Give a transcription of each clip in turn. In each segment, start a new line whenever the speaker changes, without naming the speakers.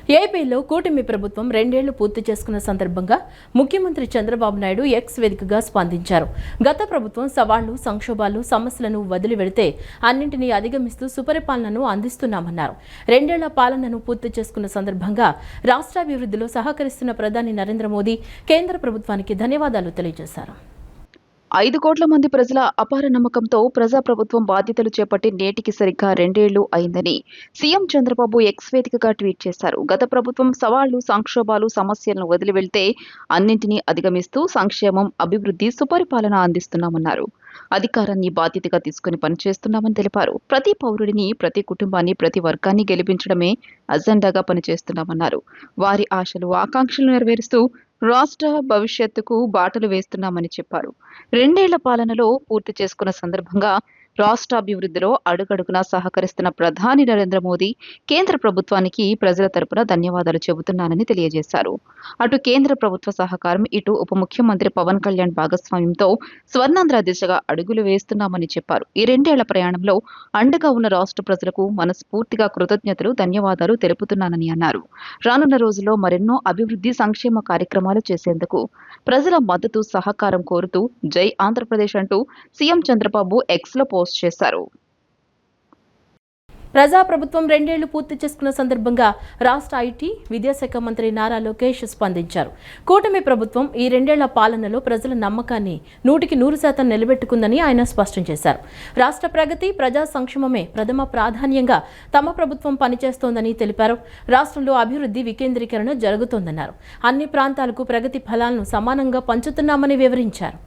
ఏపీలో కూటమి ప్రభుత్వం 2 ఏళ్లు పూర్తి చేసుకున్న సందర్భంగా ముఖ్యమంత్రి చంద్రబాబు నాయుడు ఎక్స్ వేదికగా స్పందించారు. గత ప్రభుత్వం సవాళ్లు, సంక్షోభాలు, సమస్యలను వదిలి వెళితే అన్నింటినీ అధిగమిస్తూ సుపరిపాలనను అందిస్తున్నామన్నారు. 2 ఏళ్ల పాలనను పూర్తి చేసుకున్న సందర్భంగా రాష్ట్రాభివృద్ధిలో సహకరిస్తున్న ప్రధాని నరేంద్ర మోదీ కేంద్ర ప్రభుత్వానికి ధన్యవాదాలు తెలియజేశారు.
5 కోట్ల మంది ప్రజల అపార నమ్మకంతో ప్రజాప్రభుత్వం బాధ్యతలు చేపట్టి నేటికి సరిగ్గా 2 ఏళ్లు అయిందని సీఎం చంద్రబాబు ఎక్స్ వేదికగా ట్వీట్ చేశారు. గత ప్రభుత్వం సవాళ్లు, సంక్షోభాలు, సమస్యలను వదిలి వెళ్తే అన్నింటినీ అధిగమిస్తూ సంక్షేమం, అభివృద్ధి, సుపరిపాలన అందిస్తున్నామన్నారు. అధికారాన్ని బాధ్యతగా తీసుకుని పనిచేస్తున్నామని తెలిపారు. ప్రతి పౌరుడిని, ప్రతి కుటుంబాన్ని, ప్రతి వర్గాన్ని గెలిపించడమే అజెండాగా పనిచేస్తున్నామన్నారు. వారి ఆశలు, ఆకాంక్షలు నెరవేరుస్తూ రాష్ట్ర భవిష్యత్తుకు బాటలు వేస్తున్నామని చెప్పారు. 2 ఏళ్ల పాలనలో పూర్తి చేసుకున్న సందర్భంగా రాష్ట్రాభివృద్ధిలో అడుగడుగునా సహకరిస్తున్న ప్రధాని నరేంద్ర మోదీ కేంద్ర ప్రభుత్వానికి ప్రజల తరపున ధన్యవాదాలు చెబుతున్నానని తెలియజేశారు. అటు కేంద్ర ప్రభుత్వ సహకారం, ఇటు ఉప ముఖ్యమంత్రి పవన్ కళ్యాణ్ భాగస్వామ్యంతో స్వర్ణాంధ్ర దిశగా అడుగులు వేస్తున్నామని చెప్పారు. ఈ 2 ఏళ్ల ప్రయాణంలో అండగా ఉన్న రాష్ట్ర ప్రజలకు మనస్ఫూర్తిగా కృతజ్ఞతలు, ధన్యవాదాలు తెలుపుతున్నానని అన్నారు. రానున్న రోజుల్లో మరెన్నో అభివృద్ధి, సంక్షేమ కార్యక్రమాలు చేసేందుకు ప్రజల మద్దతు, సహకారం కోరుతూ జై ఆంధ్రప్రదేశ్ అంటూ సీఎం చంద్రబాబు ఎక్స్లో పోస్ట్ చేశారు.
ప్రజాప్రభుత్వం 2 ఏళ్లు పూర్తి చేసుకున్న సందర్భంగా రాష్ట్ర ఐటీ, విద్యాశాఖ మంత్రి నారా లోకేష్ స్పందించారు. కూటమి ప్రభుత్వం ఈ 2 ఏళ్ల పాలనలో ప్రజల నమ్మకాన్ని 100% నిలబెట్టుకుందని ఆయన స్పష్టం చేశారు. రాష్ట్ర ప్రగతి, ప్రజా సంక్షేమమే ప్రథమ ప్రాధాన్యంగా తమ ప్రభుత్వం పనిచేస్తోందని తెలిపారు. రాష్ట్రంలో అభివృద్ధి వికేంద్రీకరణ జరుగుతోందన్నారు. అన్ని ప్రాంతాలకు ప్రగతి ఫలాలను సమానంగా పంచుతున్నామని వివరించారు.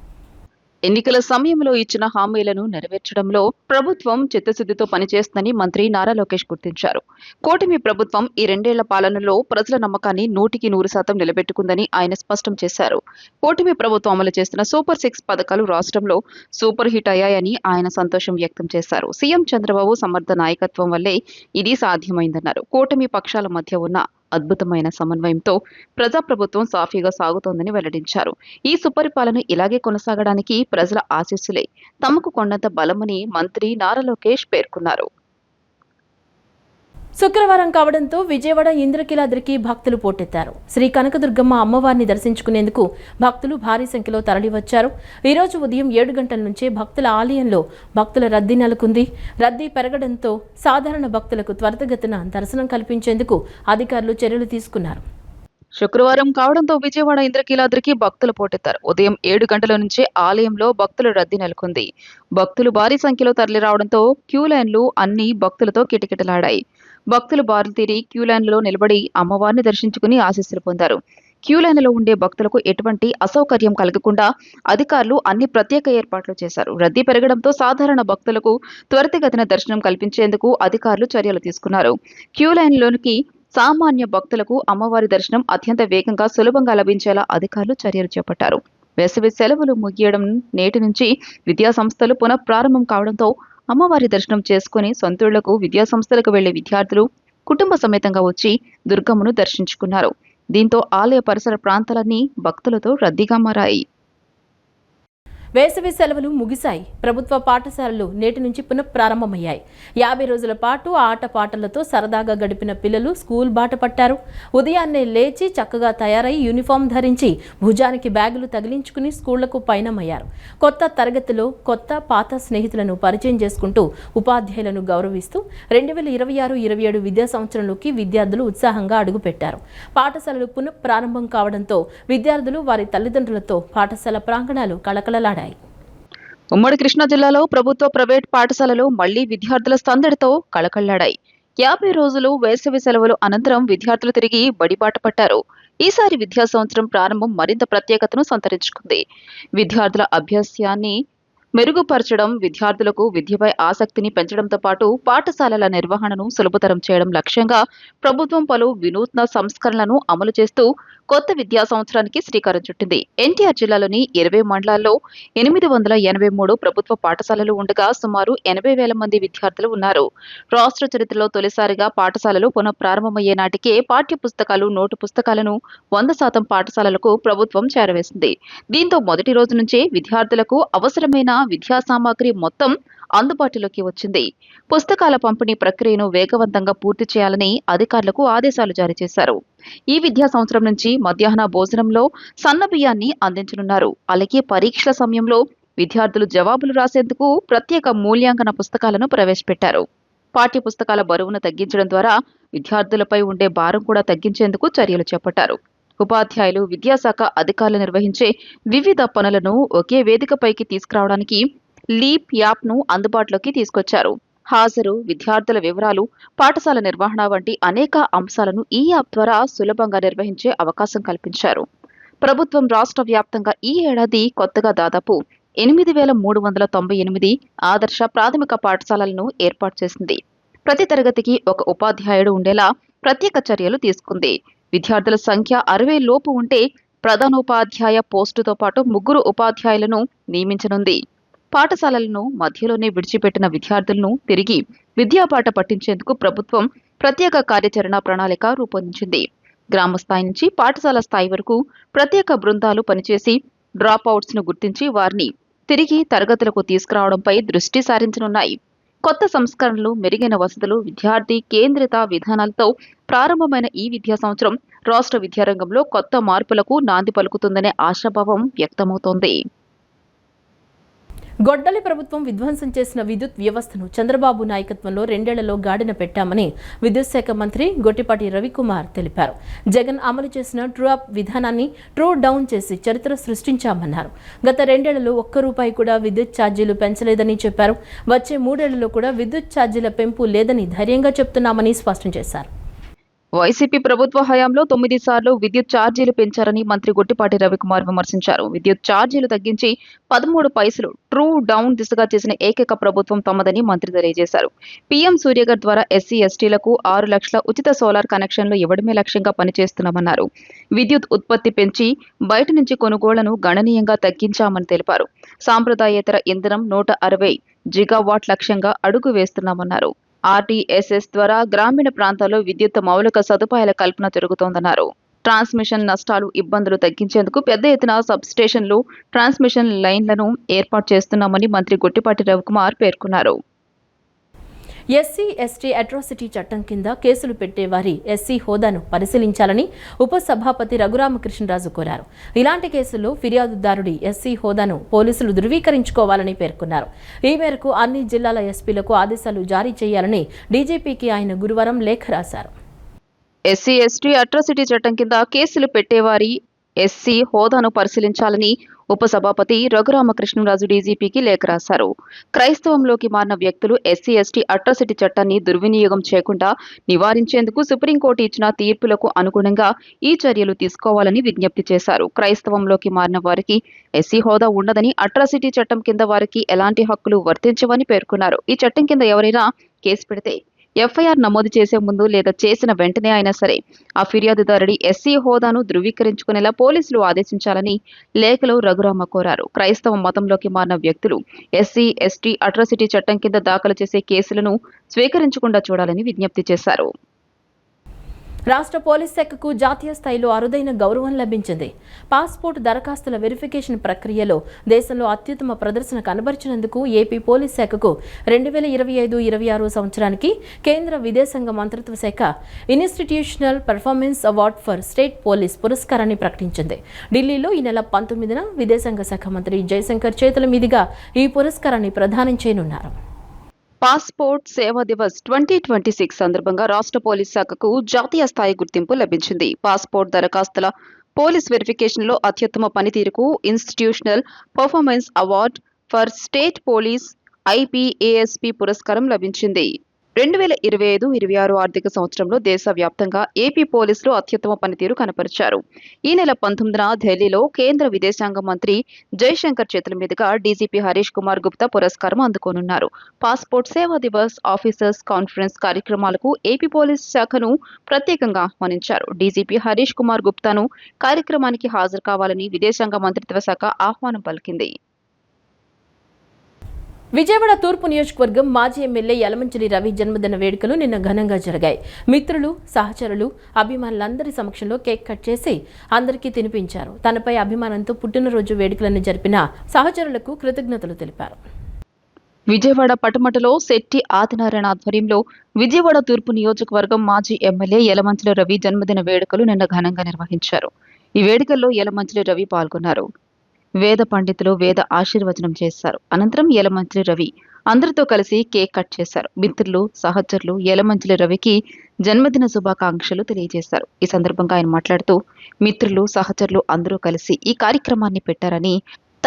ఎన్నికల సమయంలో ఇచ్చిన హామీలను నెరవేర్చడంలో ప్రభుత్వం చిత్తశుద్ధితో పనిచేస్తుందని మంత్రి నారా లోకేష్ గుర్తించారు. కూటమి ప్రభుత్వం ఈ 2 ఏళ్ల పాలనలో ప్రజల నమ్మకాన్ని 100% నిలబెట్టుకుందని ఆయన స్పష్టం చేశారు. కూటమి ప్రభుత్వం అమలు చేస్తున్న సూపర్ 6 పథకాలు రాష్ట్రంలో సూపర్ హిట్ అయ్యాయని ఆయన సంతోషం వ్యక్తం చేశారు. సీఎం చంద్రబాబు సమర్థ నాయకత్వం వల్లే ఇది సాధ్యమైందన్నారు. కూటమి పక్షాల మధ్య ఉన్న అద్భుతమైన సమన్వయంతో ప్రజాప్రభుత్వం సాఫీగా సాగుతోందని వెల్లడించారు. ఈ సుపరిపాలన ఇలాగే కొనసాగడానికి ప్రజల ఆశీస్సులే తమకు కొండంత బలమని మంత్రి నారా లోకేష్ పేర్కొన్నారు.
శుక్రవారం కావడంతో విజయవాడ ఇంద్రకీలాద్రికి భక్తులు పోటెత్తారు. శ్రీ కనకదుర్గమ్మ అమ్మవారిని దర్శించుకునేందుకు భక్తులు భారీ సంఖ్యలో తరలివచ్చారు. ఈ రోజు ఉదయం 7 గంటల నుంచే భక్తుల ఆలయంలో భక్తుల రద్దీ నెలకొంది. రద్దీ పెరగడంతో సాధారణ భక్తులకు త్వరితగతిన దర్శనం కల్పించేందుకు అధికారులు చర్యలు తీసుకున్నారు.
శుక్రవారం కావడంతో విజయవాడ ఇంద్రకీలాద్రికి భక్తులు పోటెత్తారు. ఉదయం 7 గంటల నుంచే ఆలయంలో భక్తుల రద్దీ నెలకొంది. భక్తులు భారీ సంఖ్యలో తరలిరావడంతో క్యూ లైన్లు అన్ని భక్తులతో కిటకిటలాడాయి. భక్తులు బారులు తీరి క్యూ లైన్లలో నిలబడి అమ్మవారిని దర్శించుకుని ఆశీస్సులు పొందారు. క్యూ లైన్లో ఉండే భక్తులకు ఎటువంటి అసౌకర్యం కలగకుండా అధికారులు అన్ని ప్రత్యేక ఏర్పాట్లు చేశారు. రద్దీ పెరగడంతో సాధారణ భక్తులకు త్వరితగతిన దర్శనం కల్పించేందుకు అధికారులు చర్యలు తీసుకున్నారు. క్యూ లైన్లోనికి సామాన్య భక్తులకు అమ్మవారి దర్శనం అత్యంత వేగంగా, సులభంగా లభించేలా అధికారులు చర్యలు చేపట్టారు. వేసవి సెలవులు ముగియడం నేటి నుంచి విద్యాసంస్థలు పునఃప్రారంభం కావడంతో అమ్మవారి దర్శనం చేసుకుని సొంతూళ్లకు, విద్యాసంస్థలకు వెళ్లే విద్యార్థులు కుటుంబ సమేతంగా వచ్చి దుర్గమ్మను దర్శించుకున్నారు. దీంతో ఆలయ పరిసర ప్రాంతాలన్నీ భక్తులతో రద్దీగా మారాయి.
వేసవి సెలవులు ముగిశాయి. ప్రభుత్వ పాఠశాలలు నేటి నుంచి పునఃప్రారంభమయ్యాయి. 50 రోజుల పాటు ఆటపాటలతో సరదాగా గడిపిన పిల్లలు స్కూల్ బాట పట్టారు. ఉదయాన్నే లేచి చక్కగా తయారై యూనిఫామ్ ధరించి భుజానికి బ్యాగులు తగిలించుకుని స్కూళ్లకు పయనమయ్యారు. కొత్త తరగతిలో కొత్త, పాత స్నేహితులను పరిచయం చేసుకుంటూ ఉపాధ్యాయులను గౌరవిస్తూ 2026-27 విద్యా సంవత్సరంలోకి విద్యార్థులు ఉత్సాహంగా అడుగుపెట్టారు. పాఠశాలలు పునఃప్రారంభం కావడంతో విద్యార్థులు, వారి తల్లిదండ్రులతో పాఠశాల ప్రాంగణాలు కళకళలాడాయి.
ఉమ్మడి కృష్ణా జిల్లాలో ప్రభుత్వ, ప్రైవేట్ పాఠశాలలు మళ్లీ విద్యార్థుల సందడితో కళకళ్లాడాయి. 50 రోజులు వేసవి సెలవులు అనంతరం విద్యార్థులు తిరిగి బడిబాట పట్టారు. ఈసారి విద్యా సంవత్సరం ప్రారంభం మరింత ప్రత్యేకతను సంతరించుకుంది. విద్యార్థుల అభ్యాసాన్ని మెరుగుపరచడం, విద్యార్థులకు విద్యపై ఆసక్తిని పెంచడంతో పాటు పాఠశాలల నిర్వహణను సులభతరం చేయడం లక్ష్యంగా ప్రభుత్వం పలు వినూత్న సంస్కరణలను అమలు చేస్తూ కొత్త విద్యా సంవత్సరానికి శ్రీకారం చుట్టింది. ఎన్టీఆర్ జిల్లాలోని 20 మండలాల్లో 883 ప్రభుత్వ పాఠశాలలు ఉండగా సుమారు 80,000 మంది విద్యార్థులు ఉన్నారు. రాష్ట్ర చరిత్రలో తొలిసారిగా పాఠశాలలు పునఃప్రారంభమయ్యే నాటికే పాఠ్య పుస్తకాలు, నోటు పుస్తకాలను 100% పాఠశాలలకు ప్రభుత్వం చేరవేసింది. దీంతో మొదటి రోజు నుంచే విద్యార్థులకు అవసరమైన విద్యా సామాగ్రి మొత్తం అందుబాటులోకి వచ్చింది. పుస్తకాల పంపిణీ ప్రక్రియను వేగవంతంగా పూర్తి చేయాలని అధికారులకు ఆదేశాలు జారీ చేశారు. ఈ విద్యా సంవత్సరం నుంచి మధ్యాహ్న భోజనంలో సన్న బియ్యాన్ని అందించనున్నారు. అలాగే పరీక్షల సమయంలో విద్యార్థులు జవాబులు రాసేందుకు ప్రత్యేక మూల్యాంకన పుస్తకాలను ప్రవేశపెట్టారు. పాఠ్య పుస్తకాల బరువును తగ్గించడం ద్వారా విద్యార్థులపై ఉండే భారం కూడా తగ్గించేందుకు చర్యలు చేపట్టారు. ఉపాధ్యాయులు, విద్యాశాఖ అధికారులు నిర్వహించే వివిధ పనులను ఒకే వేదికపైకి తీసుకురావడానికి లీప్ యాప్ను అందుబాటులోకి తీసుకొచ్చారు. హాజరు, విద్యార్థుల వివరాలు, పాఠశాల నిర్వహణ వంటి అనేక అంశాలను ఈ యాప్ ద్వారా సులభంగా నిర్వహించే అవకాశం కల్పించారు. ప్రభుత్వం రాష్ట్ర వ్యాప్తంగా ఈ ఏడాది కొత్తగా దాదాపు 8,398 ఆదర్శ ప్రాథమిక పాఠశాలలను ఏర్పాటు చేసింది. ప్రతి తరగతికి ఒక ఉపాధ్యాయుడు ఉండేలా ప్రత్యేక చర్యలు తీసుకుంది. విద్యార్థుల సంఖ్య 60 లోపు ఉంటే ప్రధానోపాధ్యాయ పోస్టుతో పాటు 3 ఉపాధ్యాయులను నియమించనుంది. పాఠశాలలను మధ్యలోనే విడిచిపెట్టిన విద్యార్థులను తిరిగి విద్యాపాఠ పట్టించేందుకు ప్రభుత్వం ప్రత్యేక కార్యాచరణ ప్రణాళిక రూపొందించింది. గ్రామ స్థాయి నుంచి పాఠశాల స్థాయి వరకు ప్రత్యేక బృందాలు పనిచేసి డ్రాప్ అవుట్స్ ను గుర్తించి వారిని తిరిగి తరగతులకు తీసుకురావడంపై దృష్టి సారించనున్నాయి. కొత్త సంస్కరణలు, మెరుగైన వసతులు, విద్యార్థి కేంద్రిత విధానాలతో ప్రారంభమైన ఈ విద్యా సంవత్సరం రాష్ట్ర విద్యారంగంలో కొత్త మార్పులకు నాంది పలుకుతుందనే ఆశాభావం వ్యక్తమవుతోంది.
గొడ్డలి ప్రభుత్వం విధ్వంసం చేసిన విద్యుత్ వ్యవస్థను చంద్రబాబు నాయకత్వంలో 2 ఏళ్లలో గాడిన పెట్టామని విద్యుత్ శాఖ మంత్రి గొట్టిపాటి రవికుమార్ తెలిపారు. జగన్ అమలు చేసిన ట్రూ అప్ విధానాన్ని ట్రూ డౌన్ చేసి చరిత్ర సృష్టించామన్నారు. గత 2 ఏళ్లలో ఒక్క రూపాయి కూడా విద్యుత్ ఛార్జీలు పెంచలేదని చెప్పారు. వచ్చే 3 ఏళ్లలో కూడా విద్యుత్ ఛార్జీల పెంపు లేదని ధైర్యంగా చెప్తున్నామని స్పష్టం చేశారు.
వైసీపీ ప్రభుత్వ హయాంలో 9 సార్లు విద్యుత్ ఛార్జీలు పెంచారని మంత్రి గొట్టిపాటి రవికుమార్ విమర్శించారు. విద్యుత్ ఛార్జీలు తగ్గించి 13 పైసలు ట్రూ డౌన్ దిశగా చేసిన ఏకైక ప్రభుత్వం తమదని మంత్రి తెలియజేశారు. పీఎం సూర్యగర్ ద్వారా ఎస్సీ, ఎస్టీలకు 6 లక్షల ఉచిత సోలార్ కనెక్షన్లు ఇవ్వడమే లక్ష్యంగా పనిచేస్తున్నామన్నారు. విద్యుత్ ఉత్పత్తి పెంచి బయట నుంచి కొనుగోళ్లను గణనీయంగా తగ్గించామని తెలిపారు. సాంప్రదాయేతర ఇంధనం 160 జిగావాట్ లక్ష్యంగా అడుగు వేస్తున్నామన్నారు. ఆర్టీఎస్ఎస్ ద్వారా గ్రామీణ ప్రాంతాల్లో విద్యుత్ మౌలిక సదుపాయాల కల్పన జరుగుతోందన్నారు. ట్రాన్స్మిషన్ నష్టాలు, ఇబ్బందులు తగ్గించేందుకు పెద్ద ఎత్తున సబ్స్టేషన్లు, ట్రాన్స్మిషన్ లైన్లను ఏర్పాటు చేస్తున్నామని మంత్రి గొట్టిపాటి రవికుమార్ పేర్కొన్నారు.
ఎస్సీ, ఎస్టీ అట్రాసిటీ చట్టం కింద కేసులు పెట్టేవారి ఎస్సీ హోదాను పరిశీలించాలని ఉపసభాపతి రఘురామకృష్ణరాజు కోరారు. ఇలాంటి కేసుల్లో ఫిర్యాదుదారుడి ఎస్సీ హోదాను పోలీసులు ధృవీకరించుకోవాలని పేర్కొన్నారు. ఈ మేరకు అన్ని జిల్లాల ఎస్పీలకు ఆదేశాలు జారీ చేయాలని డీజీపీకి ఆయన గురువారం లేఖ రాశారు.
ఎస్సీ, ఎస్టీ అట్రాసిటీ చట్టం కింద కేసులు పెట్టేవారి ఎస్సీ హోదాను పరిశీలించాలని ఉపసభాపతి రఘురామకృష్ణరాజు డీజీపీకి లేఖ రాశారు. క్రైస్తవంలోకి మారిన వ్యక్తులు ఎస్సీ, ఎస్టీ అట్రాసిటీ చట్టాన్ని దుర్వినియోగం చేయకుండా నివారించేందుకు సుప్రీంకోర్టు ఇచ్చిన తీర్పులకు అనుగుణంగా ఈ చర్యలు తీసుకోవాలని విజ్ఞప్తి చేశారు. క్రైస్తవంలోకి మారిన వారికి ఎస్సీ హోదా ఉండదని, అట్రాసిటీ చట్టం కింద వారికి ఎలాంటి హక్కులు వర్తించవని పేర్కొన్నారు. ఈ చట్టం కింద ఎవరైనా కేసు పెడితే ఎఫ్ఐఆర్ నమోదు చేసే ముందు లేదా చేసిన వెంటనే అయినా సరే ఆ ఫిర్యాదుదారుడి ఎస్సీ హోదాను ధృవీకరించుకునేలా పోలీసులు ఆదేశించాలని లేఖలో రఘురామ కోరారు. క్రైస్తవ మతంలోకి మారిన వ్యక్తులు ఎస్సీ, ఎస్టీ అట్రాసిటీ చట్టం కింద దాఖలు చేసే కేసులను స్వీకరించకుండా చూడాలని విజ్ఞప్తి చేశారు.
రాష్ట్ర పోలీస్ శాఖకు జాతీయ స్థాయిలో అరుదైన గౌరవం లభించింది. పాస్పోర్ట్ దరఖాస్తుల వెరిఫికేషన్ ప్రక్రియలో దేశంలో అత్యుత్తమ ప్రదర్శన కనబరిచినందుకు ఏపీ పోలీస్ శాఖకు 2025-26 సంవత్సరానికి కేంద్ర విదేశాంగ మంత్రిత్వ శాఖ institutional performance award for state police పురస్కారాన్ని ప్రకటించింది. ఢిల్లీలో ఈ నెల 19న విదేశాంగ శాఖ మంత్రి జయశంకర్ చేతుల మీదుగా ఈ పురస్కారాన్ని ప్రదానం చేయనున్నారు.
పాస్పోర్ట్ సేవా దివస్ 2026 సందర్భంగా రాష్ట్ర పోలీస్ శాఖకు జాతీయ స్థాయి గుర్తింపు లభించింది. పాస్పోర్ట్ దరఖాస్తుల పోలీస్ వెరిఫికేషన్లో అత్యుత్తమ పనితీరుకు institutional performance award for state police IPASP పురస్కారం లభించింది. 2025-26 ఆర్థిక సంవత్సరంలో దేశవ్యాప్తంగా ఏపీ పోలీసులు అత్యుత్తమ పనితీరు కనపరిచారు. ఈ నెల 19న ఢిల్లీలో కేంద్ర విదేశాంగ మంత్రి జైశంకర్ చేతుల మీదుగా డీజీపీ హరీష్ కుమార్ గుప్తా పురస్కారం అందుకోనున్నారు. పాస్పోర్ట్ సేవా దివస్, ఆఫీసర్స్ కాన్ఫరెన్స్ కార్యక్రమాలకు ఏపీ పోలీస్ శాఖను ప్రత్యేకంగా ఆహ్వానించారు. డీజీపీ హరీష్ కుమార్ గుప్తాను కార్యక్రమానికి హాజరు కావాలని విదేశాంగ మంత్రిత్వ శాఖ ఆహ్వానం పలికింది.
విజయవాడ తూర్పు నియోజకవర్గం మాజీ ఎమ్మెల్యే యలమంచిలి రవి జన్మదిన వేడుకలు నిన్న ఘనంగా జరిగాయి. మిత్రులు, సహచరులు, అభిమానులందరి సమక్షంలో కేక్ కట్ చేసి అందరికీ తినిపించారు. తనపై అభిమానంతో పుట్టినరోజు వేడుకలను జరిపిన సహచరులకు కృతజ్ఞతలు తెలిపారు.
విజయవాడ పటమటలో శెట్టి ఆదినారాయణ ఆధ్వర్యంలో విజయవాడ తూర్పు నియోజకవర్గం మాజీ ఎమ్మెల్యే యలమంచిలి రవి జన్మదిన వేడుకలు నిన్న ఘనంగా నిర్వహించారు. ఈ వేడుకల్లో యలమంచిలి రవి పాల్గొన్నారు. వేద పండితులు వేద ఆశీర్వచనం చేశారు. అనంతరం యలమంచిలి రవి అందరితో కలిసి కేక్ కట్ చేశారు. మిత్రులు, సహచరులు యలమంచిలి రవికి జన్మదిన శుభాకాంక్షలు తెలియజేశారు. ఈ సందర్భంగా ఆయన మాట్లాడుతూ, మిత్రులు, సహచరులు అందరూ కలిసి ఈ కార్యక్రమాన్ని పెట్టారని,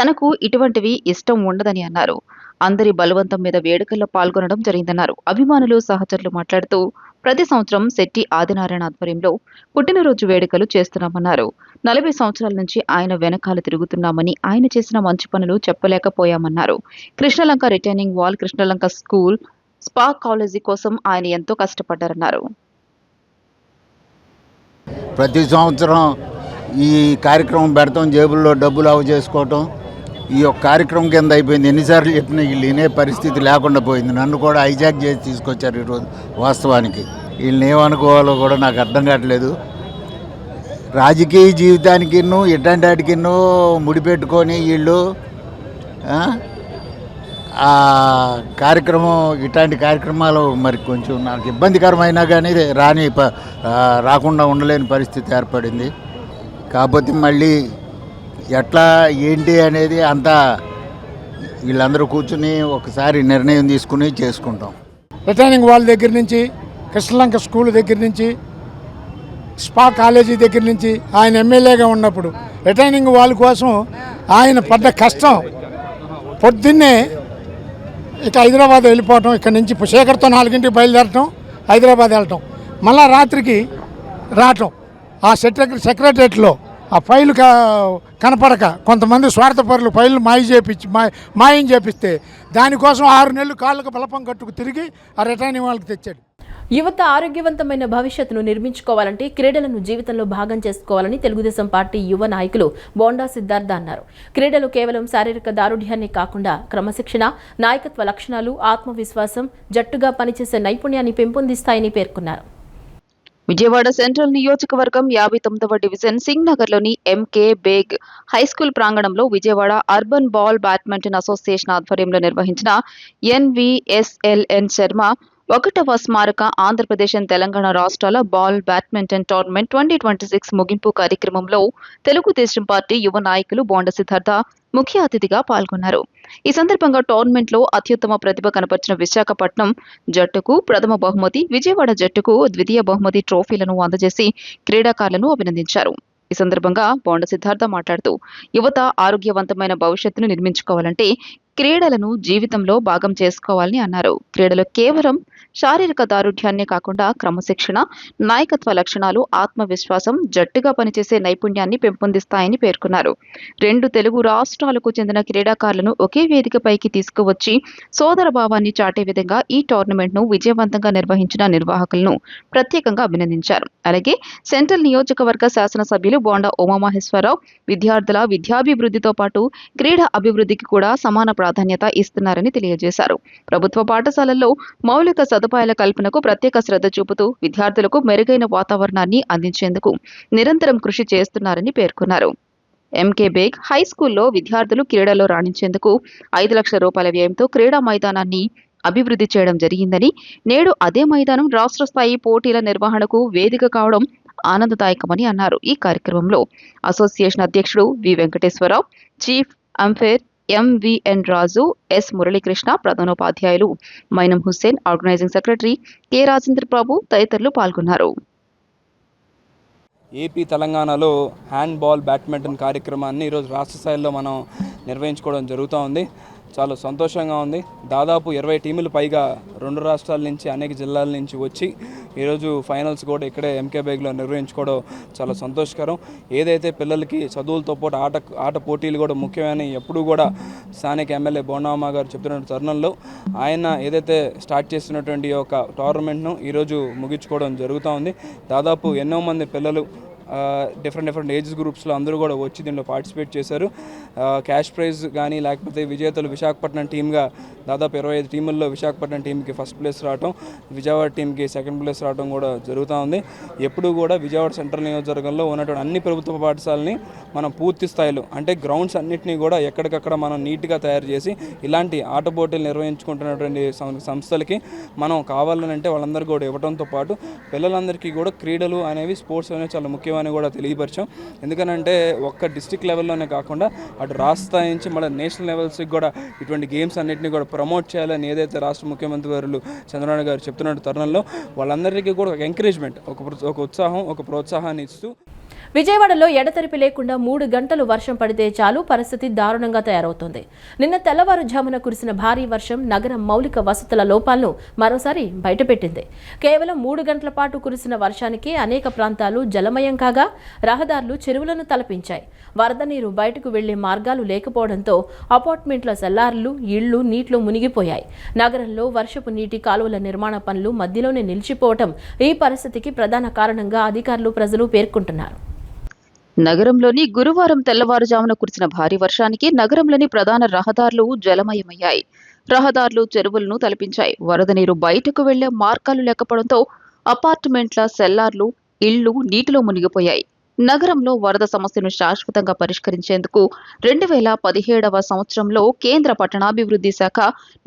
తనకు ఇటువంటివి ఇష్టం ఉండదని అన్నారు. అందరి బలవంతం మీద వేడుకల్లో పాల్గొనడం జరిగిందన్నారు. అభిమానులు, సహచరులు మాట్లాడుతూ, ప్రతి సంవత్సరం శెట్టి ఆదినారాయణ ఆధ్వర్యంలో పుట్టినరోజు వేడుకలు చేస్తున్నామన్నారు. 40 సంవత్సరాల నుంచి ఆయన వెనకాల తిరుగుతున్నామని, ఆయన చేసిన మంచి పనులు చెప్పలేకపోయామన్నారు. Krishnalanka retaining wall, Krishnalanka school, స్పా కాలేజీ కోసం ఆయన ఎంతో కష్టపడ్డారన్నారు.
ప్రతి సంవత్సరం ఈ కార్యక్రమం పెడతాం, జేబుల్లో డబ్బులు అవ చేసుకోవటం ఈ యొక్క కార్యక్రమం కింద అయిపోయింది. ఎన్నిసార్లు చెప్పినా వీళ్ళు వినే పరిస్థితి లేకుండా పోయింది. నన్ను కూడా హైజాక్ చేసి తీసుకొచ్చారు ఈరోజు. వాస్తవానికి వీళ్ళని ఏమనుకోవాలో కూడా నాకు అర్థం కావట్లేదు. రాజకీయ జీవితానికి ఇట్లాంటి వాటికి ముడిపెట్టుకొని వీళ్ళు ఆ కార్యక్రమం, ఇట్లాంటి కార్యక్రమాలు మరి కొంచెం నాకు ఇబ్బందికరమైనా కానీ రాకుండా ఉండలేని పరిస్థితి ఏర్పడింది. కాకపోతే మళ్ళీ ఎట్లా ఏంటి అనేది అంతా వీళ్ళందరూ కూర్చుని ఒకసారి నిర్ణయం తీసుకుని చేసుకుంటాం.
రిటైనింగ్ వాల్ దగ్గర నుంచి, కృష్ణలంక స్కూల్ దగ్గర నుంచి, స్పా కాలేజీ దగ్గర నుంచి ఆయన ఎమ్మెల్యేగా ఉన్నప్పుడు రిటైనింగ్ వాల్ కోసం ఆయన పడ్డ కష్టం, పొద్దున్నే ఇక హైదరాబాద్ వెళ్ళిపోవటం, ఇక్కడ నుంచి శేఖర్తో 4ంటికి బయలుదేరటం, హైదరాబాద్ వెళ్ళటం, మళ్ళా రాత్రికి రావటం. ఆ సెక్రటరియట్లో ఆ ఫైలు కనపడక కొంతమంది స్వార్థపరులు ఫైళ్ళు మాయం చేపిస్తే దానికోసం 6 నెలలు కాళ్ళకు బలపం కట్టుకు తిరిగి ఆ రిటైనింగ్ వాళ్ళకి తెచ్చాడు.
యువత ఆరోగ్యవంతమైన భవిష్యత్తును నిర్మించుకోవాలంటే క్రీడలను జీవితంలో భాగం చేసుకోవాలని తెలుగుదేశం పార్టీ యువ నాయకులు బోండా సిద్ధార్థ అన్నారు. క్రీడలు కేవలం శారీరక దారుఢ్యాన్ని కాకుండా క్రమశిక్షణ, నాయకత్వ లక్షణాలు, ఆత్మవిశ్వాసం, జట్టుగా పనిచేసే నైపుణ్యాన్ని పెంపొందిస్తాయని పేర్కొన్నారు.
విజయవాడ సెంట్రల్ నియోజకవర్గం 59వ డివిజన్ సింగ్ నగర్లోని ఎంకే బేగ్ హైస్కూల్ ప్రాంగణంలో Vijayawada urban ball badminton association ఆధ్వర్యంలో నిర్వహించిన ఎన్వీఎస్ఎల్ఎన్ శర్మ 1వ స్మారక ఆంధ్రప్రదేశ్ తెలంగాణ రాష్ట్రాల బాల్ బ్యాడ్మింటన్ టోర్నమెంట్ 2026 ముగింపు కార్యక్రమంలో తెలుగుదేశం పార్టీ యువ నాయకులు బోండా సిద్ధార్థ ముఖ్య అతిథిగా పాల్గొన్నారు. ఈ సందర్భంగా టోర్నమెంట్లో అత్యుత్తమ ప్రతిభ కనపరిచిన విశాఖపట్నం జట్టుకు ప్రథమ బహుమతి, విజయవాడ జట్టుకు ద్వితీయ బహుమతి ట్రోఫీలను అందజేసి క్రీడాకారులను అభినందించారు. ఈ సందర్భంగా బోండా సిద్ధార్థ మాట్లాడుతూ, యువత ఆరోగ్యవంతమైన భవిష్యత్తును నిర్మించుకోవాలంటే క్రీడలను జీవితంలో భాగం చేసుకోవాలని అన్నారు. క్రీడలు కేవలం శారీరక దారుఢ్యాన్నే కాకుండా క్రమశిక్షణ, నాయకత్వ లక్షణాలు, ఆత్మవిశ్వాసం, జట్టుగా పనిచేసే నైపుణ్యాన్ని పెంపొందిస్తాయని పేర్కొన్నారు. 2 తెలుగు రాష్ట్రాలకు చెందిన క్రీడాకారులను ఒకే వేదికపైకి తీసుకువచ్చి సోదర భావాన్ని చాటే విధంగా ఈ టోర్నమెంట్ను విజయవంతంగా నిర్వహించిన నిర్వాహకులను ప్రత్యేకంగా అభినందించారు. అలాగే సెంట్రల్ నియోజకవర్గ శాసనసభ్యులు బోండా ఉమామహేశ్వరరావు విద్యార్థుల విద్యాభివృద్ధితో పాటు క్రీడా అభివృద్ధికి కూడా సమాన ప్రాధాన్యత ఇస్తున్నారని తెలియజేశారు. ప్రభుత్వ పాఠశాలల్లో మౌలిక సదుపాయాల కల్పనకు ప్రత్యేక శ్రద్ధ చూపుతూ విద్యార్థులకు మెరుగైన వాతావరణాన్ని అందించేందుకు నిరంతరం కృషి చేస్తున్నారని పేర్కొన్నారు. ఎంకే బేగ్ హై స్కూల్లో విద్యార్థులు క్రీడల్లో రాణించేందుకు 5 లక్షల రూపాయల వ్యయంతో క్రీడా మైదానాన్ని అభివృద్ధి చేయడం జరిగిందని, నేడు అదే మైదానం రాష్ట్ర స్థాయి పోటీల నిర్వహణకు వేదిక కావడం ఆనందదాయకమని అన్నారు. ఈ కార్యక్రమంలో అసోసియేషన్ అధ్యక్షుడు V Venkateswararao, chief umpire MVN Raju, S Muralikrishna, ప్రధానోపాధ్యాయులు Mainam Hussain, organising secretary K Rajendra Babu తదితరులు పాల్గొన్నారు.
ఏపీ తెలంగాణలో హ్యాండ్బాల్ బ్యాడ్మింటన్ కార్యక్రమాన్ని ఈరోజు రాష్ట్ర స్థాయిలో మనం నిర్వహించుకోవడం జరుగుతూ ఉంది. చాలా సంతోషంగా ఉంది. దాదాపు 20 టీములు పైగా 2 రాష్ట్రాల నుంచి అనేక జిల్లాల నుంచి వచ్చి ఈరోజు ఫైనల్స్ కూడా ఇక్కడే ఎంకే బేగ్లో నిర్వహించుకోవడం చాలా సంతోషకరం. ఏదైతే పిల్లలకి చదువులతో పాటు ఆట పోటీలు కూడా ముఖ్యమని ఎప్పుడూ కూడా స్థానిక ఎమ్మెల్యే బోండామ్మ గారు చెప్తున్న తరుణంలో ఆయన ఏదైతే స్టార్ట్ చేస్తున్నటువంటి ఒక టోర్నమెంట్ను ఈరోజు ముగించుకోవడం జరుగుతూ ఉంది. దాదాపు ఎన్నో మంది పిల్లలు డిఫరెంట్ ఏజ్ గ్రూప్స్లో అందరూ కూడా వచ్చి దీంట్లో పార్టిసిపేట్ చేశారు. క్యాష్ ప్రైజ్ కానీ లేకపోతే విజేతలు విశాఖపట్నం టీమ్గా దాదాపు 25 టీముల్లో విశాఖపట్నం టీంకి ఫస్ట్ ప్లేస్ రావడం, విజయవాడ టీంకి సెకండ్ ప్లేస్ రావడం కూడా జరుగుతూ ఉంది. ఎప్పుడూ కూడా విజయవాడ సెంట్రల్ నియోజకవర్గంలో ఉన్నటువంటి అన్ని ప్రభుత్వ పాఠశాలని మనం పూర్తి స్థాయిలో అంటే గ్రౌండ్స్ అన్నింటినీ కూడా ఎక్కడికక్కడ మనం నీట్గా తయారు చేసి ఇలాంటి ఆట పోటీలు నిర్వహించుకుంటున్నటువంటి సంస్థలకి మనం కావాలనంటే వాళ్ళందరూ కూడా ఇవ్వడంతో పాటు పిల్లలందరికీ కూడా క్రీడలు అనేవి స్పోర్ట్స్ అనేవి చాలా ముఖ్యమని కూడా తెలియపరిచాం. ఎందుకనంటే ఒక్క డిస్ట్రిక్ట్ లెవెల్లోనే కాకుండా అటు రాష్ట్ర స్థాయి నుంచి మళ్ళీ నేషనల్ లెవెల్స్కి కూడా ఇటువంటి గేమ్స్ అన్నింటినీ కూడా ప్రమోట్ చేయాలని ఏదైతే రాష్ట్ర ముఖ్యమంత్రి వారు చంద్రబాబు గారు చెప్తున్న తరుణంలో వాళ్ళందరికీ కూడా ఒక ఎంకరేజ్మెంట్, ఒక ఉత్సాహం, ఒక ప్రోత్సాహాన్ని ఇస్తూ
విజయవాడలో ఎడతెరిపి లేకుండా 3 గంటలు వర్షం పడితే చాలు పరిస్థితి దారుణంగా తయారవుతోంది. నిన్న తెల్లవారుజామున కురిసిన భారీ వర్షం నగరం మౌలిక వసతుల లోపాలను మరోసారి బయటపెట్టింది. కేవలం 3 గంటల పాటు కురిసిన వర్షానికి అనేక ప్రాంతాలు జలమయం కాగా రహదారులు చెరువులను తలపించాయి. వరద నీరు బయటకు వెళ్లే మార్గాలు లేకపోవడంతో అపార్ట్మెంట్ల సెల్లార్లు, ఇళ్లు నీటిలో మునిగిపోయాయి. నగరంలో వర్షపు నీటి కాలువల నిర్మాణ పనులు మధ్యలోనే నిలిచిపోవడం ఈ పరిస్థితికి ప్రధాన కారణంగా అధికారులు, ప్రజలు పేర్కొంటున్నారు.
నగరంలోని గురువారం తెల్లవారుజామున కురిసిన భారీ వర్షానికి నగరంలోని ప్రధాన రహదారులు జలమయమయ్యాయి. రహదారులు చెరువులను తలపించాయి. వరద నీరు బయటకు వెళ్లే మార్గాలు లేకపోవడంతో అపార్ట్మెంట్ల సెల్లార్లు, ఇళ్లు నీటిలో మునిగిపోయాయి. నగరంలో వరద సమస్యను శాశ్వతంగా పరిష్కరించేందుకు 2017వ సంవత్సరంలో కేంద్ర పట్టణాభివృద్ధి శాఖ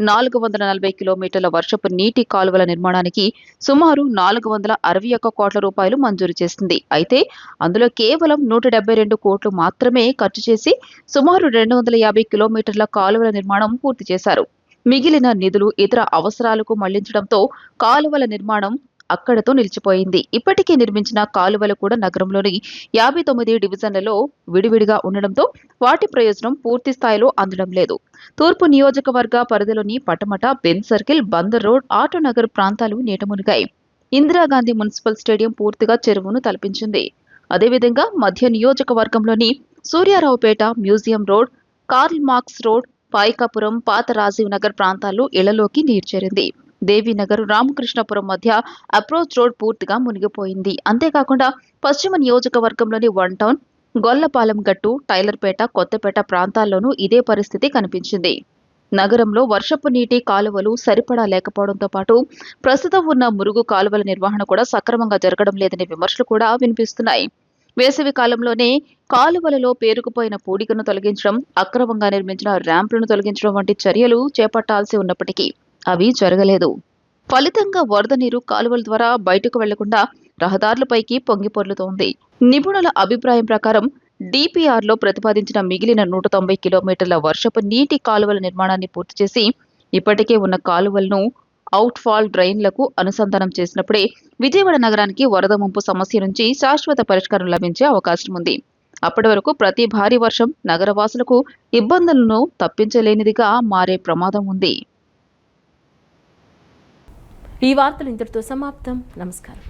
440 కిలోమీటర్ల వర్షపు నీటి కాలువల నిర్మాణానికి సుమారు 461 కోట్ల రూపాయలు మంజూరు చేసింది. అయితే అందులో కేవలం 172 కోట్లు మాత్రమే ఖర్చు చేసి సుమారు 250 కిలోమీటర్ల కాలువల నిర్మాణం పూర్తి చేశారు. మిగిలిన నిధులు ఇతర అవసరాలకు మళ్లించడంతో కాలువల నిర్మాణం అక్కడతో నిలిచిపోయింది. ఇప్పటికే నిర్మించిన కాలువలు కూడా నగరంలోని 59 డివిజన్లలో విడివిడిగా ఉండడంతో వాటి ప్రయోజనం పూర్తి స్థాయిలో అందడం లేదు. తూర్పు నియోజకవర్గ పరిధిలోని Patamata, Ben circle, Bandar road, Autonagar ప్రాంతాలు నీట మునిగాయి. ఇందిరాగాంధీ మున్సిపల్ స్టేడియం పూర్తిగా చెరువును తలపించింది. అదేవిధంగా మధ్య నియోజకవర్గంలోని Suryaraopeta, museum road, Karl Marx road, Payakapuram, పాత రాజీవ్ నగర్ ప్రాంతాల్లో ఇళ్లలోకి నీరు చేరింది. దేవీనగర్, రామకృష్ణపురం మధ్య అప్రోచ్ రోడ్ పూర్తిగా మునిగిపోయింది. అంతేకాకుండా పశ్చిమ నియోజకవర్గంలోని 1 టౌన్, గొల్లపాలెం గట్టు, టైలర్పేట, కొత్తపేట ప్రాంతాల్లోనూ ఇదే పరిస్థితి కనిపించింది. నగరంలో వర్షపు నీటి కాలువలు సరిపడా లేకపోవడంతో పాటు ప్రస్తుతం ఉన్న మురుగు కాలువల నిర్వహణ కూడా సక్రమంగా జరగడం లేదనే విమర్శలు కూడా వినిపిస్తున్నాయి. వేసవి కాలంలోనే కాలువలలో పేరుకుపోయిన పూడికను తొలగించడం, అక్రమంగా నిర్మించిన ర్యాంపులను తొలగించడం వంటి చర్యలు చేపట్టాల్సి ఉన్నప్పటికీ అవి జరగలేదు. ఫలితంగా వరద నీరు కాలువల ద్వారా బయటకు వెళ్లకుండా రహదారులపైకి పొంగిపొర్లుతోంది. నిపుణుల అభిప్రాయం ప్రకారం డిపిఆర్లో ప్రతిపాదించిన మిగిలిన 190 కిలోమీటర్ల వర్షపు నీటి కాలువల నిర్మాణాన్ని పూర్తి చేసి ఇప్పటికే ఉన్న కాలువలను అవుట్ఫాల్ డ్రైన్లకు అనుసంధానం చేసినప్పుడే విజయవాడ నగరానికి వరద ముంపు సమస్య నుంచి శాశ్వత పరిష్కారం లభించే అవకాశం ఉంది. అప్పటి వరకు ప్రతి భారీ వర్షం నగరవాసులకు ఇబ్బందులను తప్పించలేనిదిగా మారే ప్రమాదం ఉంది.
ఈ వార్తలు ఇంతటితో సమాప్తం. నమస్కారం.